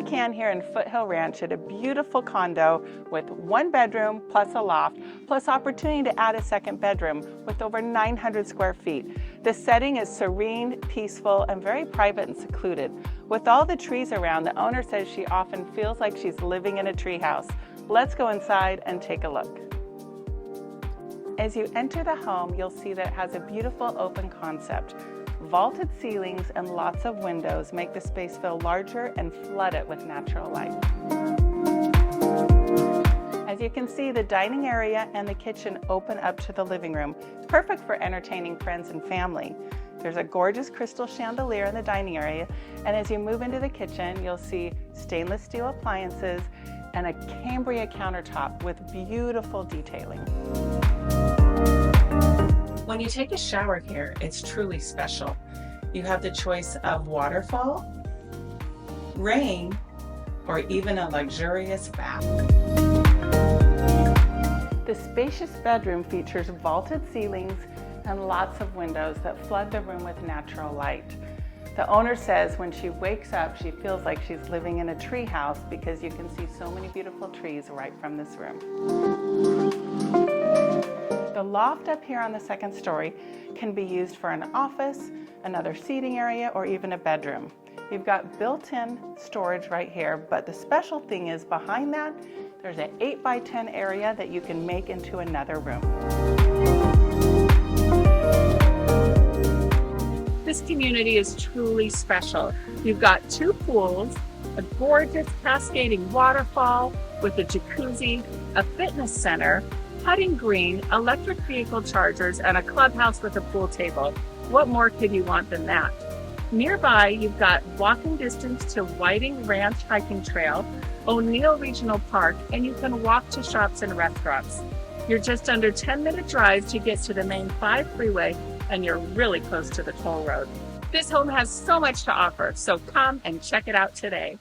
McKhann here in Foothill Ranch at a beautiful condo with 1 bedroom plus a loft, plus opportunity to add a 2nd bedroom with over 900 square feet. The setting is serene, peaceful, and very private and secluded. With all the trees around, the owner says she often feels like she's living in a treehouse. Let's go inside and take a look. As you enter the home, you'll see that it has a beautiful open concept. Vaulted ceilings and lots of windows make the space feel larger and flood it with natural light. As you can see, the dining area and the kitchen open up to the living room, perfect for entertaining friends and family. There's a gorgeous crystal chandelier in the dining area, and as you move into the kitchen, you'll see stainless steel appliances and a Cambria countertop with beautiful detailing. When you take a shower here, it's truly special. You have the choice of waterfall, rain, or even a luxurious bath. The spacious bedroom features vaulted ceilings and lots of windows that flood the room with natural light. The owner says when she wakes up, she feels like she's living in a tree house because you can see so many beautiful trees right from this room. The loft up here on the 2nd story can be used for an office, another seating area, or even a bedroom. You've got built-in storage right here, but the special thing is behind that, there's an 8x10 area that you can make into another room. This community is truly special. You've got 2 pools, a gorgeous cascading waterfall with a jacuzzi, a fitness center, putting green, electric vehicle chargers, and a clubhouse with a pool table. What more could you want than that? Nearby, you've got walking distance to Whiting Ranch Hiking Trail, O'Neill Regional Park, and you can walk to shops and restaurants. You're just under 10-minute drive to get to the main 5 freeway, and you're really close to the toll road. This home has so much to offer, so come and check it out today.